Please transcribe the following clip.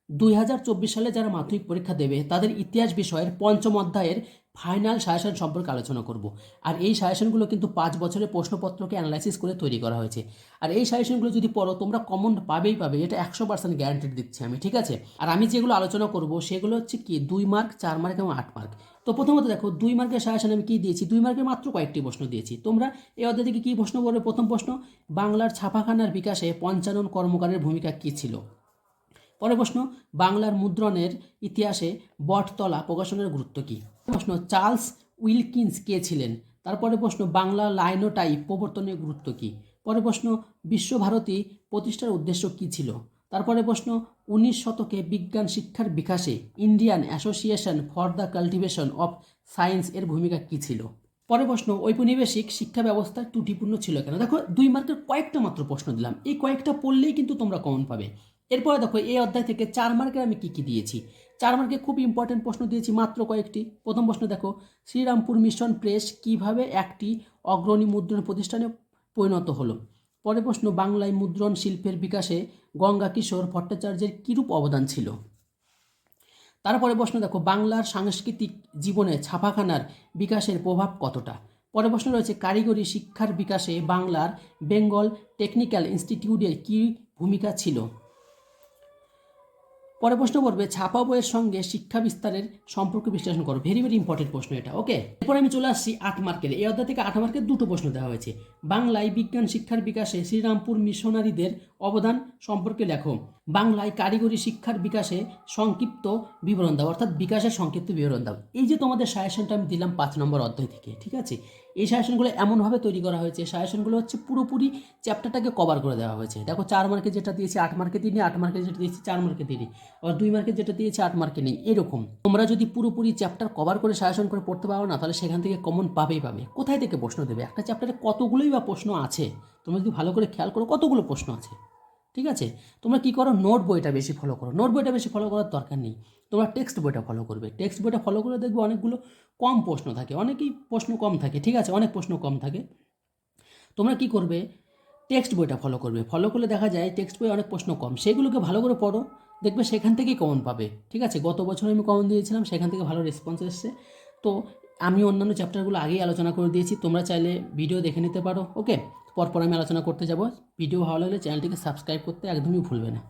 2024 সালে যারা মাধ্যমিক পরীক্ষা দেবে তাদের ইতিহাস বিষয়ের পঞ্চম অধ্যায়ের ফাইনাল সাজেশন সম্পর্কে আলোচনা করব। আর এই সাজেশনগুলো কিন্তু 5 বছরের প্রশ্নপত্রকে অ্যানালাইসিস করে তৈরি করা হয়েছে। আর এই সাজেশনগুলো যদি পড়ো তোমরা কমন পাবেই পাবে, এটা 100% গ্যারান্টি দিচ্ছি আমি, ঠিক আছে। আর আমি যেগুলো আলোচনা করব সেগুলো হচ্ছে কি 2 মার্ক, 4 মার্ক এবং 8 মার্ক। তো প্রথমত দেখো 2 মার্কের সাজেশন আমি কি দিয়েছি, 2 মার্কের মাত্র কয়েকটি প্রশ্ন দিয়েছি। তোমরা এই অধ্যায় থেকে কী প্রশ্ন করবে? প্রথম প্রশ্ন, বাংলার ছাপাখানার বিকাশে পঞ্চানন কর্মকারের ভূমিকা কী ছিল। পরের প্রশ্ন, বাংলার মুদ্রণের ইতিহাসে বটতলা প্রকাশনের গুরুত্ব কী। প্রশ্ন, চার্লস উইলকিন্স কে ছিলেন। তারপরে প্রশ্ন, বাংলা লাইনোটাইপ প্রবর্তনের গুরুত্ব কী। পরের প্রশ্ন, বিশ্বভারতী প্রতিষ্ঠার উদ্দেশ্য কী ছিল। তারপরে প্রশ্ন, 19 শতকে বিজ্ঞান শিক্ষার বিকাশে Indian association for the cultivation of science এর ভূমিকা কী ছিল। পরের প্রশ্ন, ঔপনিবেশিক শিক্ষা ব্যবস্থা ত্রুটিপূর্ণ ছিল কেন। দেখো 2 মার্কের কয়েকটা মাত্র প্রশ্ন দিলাম, এই কয়েকটা পড়লেই কিন্তু তোমরা কমন পাবে। এরপরে দেখো এই অধ্যায় থেকে 4 মার্কের আমি কী কী দিয়েছি। 4 মার্কে খুব ইম্পর্টেন্ট প্রশ্ন দিয়েছি মাত্র কয়েকটি। প্রথম প্রশ্ন দেখো, শ্রীরামপুর মিশন প্রেস কিভাবে একটি অগ্রণী মুদ্রণ প্রতিষ্ঠানে পরিণত হলো। পরের প্রশ্ন, বাংলায় মুদ্রণ শিল্পের বিকাশে গঙ্গা কিশোর ভট্টাচার্যের কীরূপ অবদান ছিল। তারপরে প্রশ্ন দেখো, বাংলার সাংস্কৃতিক জীবনে ছাপাখানার বিকাশের প্রভাব কতটা। পরের প্রশ্ন রয়েছে, কারিগরি শিক্ষার বিকাশে বাংলার বেঙ্গল টেকনিক্যাল ইনস্টিটিউটের কী ভূমিকা ছিল। পরে প্রশ্ন পড়বে, ছাপা বইয়ের সঙ্গে শিক্ষা বিস্তারের সম্পর্ক বিশ্লেষণ করো। ভেরি ভেরি ইম্পর্টেন্ট প্রশ্ন এটা, ওকে। এরপর আমি চলে আসছি 8 মার্কের। এই অধ্যায় থেকে 8 মার্কের দুটো প্রশ্ন দেওয়া হয়েছে। বাংলায় বিজ্ঞান শিক্ষার বিকাশে শ্রীরামপুর মিশনারিদের অবদান সম্পর্কে লেখো। বাংলায় কারিগরি শিক্ষার বিকাশে সংক্ষিপ্ত বিবরণ দাও, অর্থাৎ বিকাশের সংক্ষিপ্ত বিবরণ দাও। এই যে তোমাদের সাজেশনটা আমি দিলাম 5 নম্বর অধ্যায় থেকে, ঠিক আছে। এই সাজেশনগুলো এমনভাবে তৈরি করা হয়েছে, সাজেশনগুলো হচ্ছে পুরোপুরি চ্যাপ্টারটাকে কভার করে দেওয়া হয়েছে। দেখো 4 মার্কে যেটা দিয়েছি 8 মার্কে দিইনি, 8 মার্কে যেটা দিয়েছি 4 মার্কে দিইনি, আবার 2 মার্কে যেটা দিয়েছি 8 মার্কে নেই। এরকম তোমরা যদি পুরোপুরি চ্যাপ্টার কভার করে সাজেশন করে পড়তে পারো না, তাহলে সেখান থেকে কমন পাবেই পাবে। কোথায় থেকে প্রশ্ন দেবে? একটা চ্যাপ্টারে কতগুলোই বা প্রশ্ন আছে, তোমরা যদি ভালো করে খেয়াল করো কতগুলো প্রশ্ন আছে, ঠিক আছে। তোমরা কি করো, নোট বইটা বেশি ফলো করো। নোট বইটা বেশি ফলো করার দরকার নেই, তোমরা টেক্সট বইটা ফলো করবে। টেক্সট বইটা ফলো করে দেখবে অনেকগুলো কম প্রশ্ন থাকে, অনেকেই প্রশ্ন কম থাকে, ঠিক আছে, অনেক প্রশ্ন কম থাকে। তোমরা কি করবে, টেক্সট বইটা ফলো করবে। ফলো করলে দেখা যায় টেক্সট বই অনেক প্রশ্ন কম, সেগুলোকে ভালো করে পড়ো, দেখবে সেখান থেকেই কমন পাবে, ঠিক আছে। গত বছর আমি কমন দিয়েছিলাম, সেখান থেকে ভালো রেসপন্স এসছে। তো আমি অন্যান্য চ্যাপ্টারগুলো আগেই আলোচনা করে দিয়েছি, তোমরা চাইলে ভিডিও দেখে নিতে পারো, ওকে। পরপর আমি আলোচনা করতে যাব। ভিডিও ভালো লাগলে চ্যানেলটিকে সাবস্ক্রাইব করতে একদমই ভুলবে না।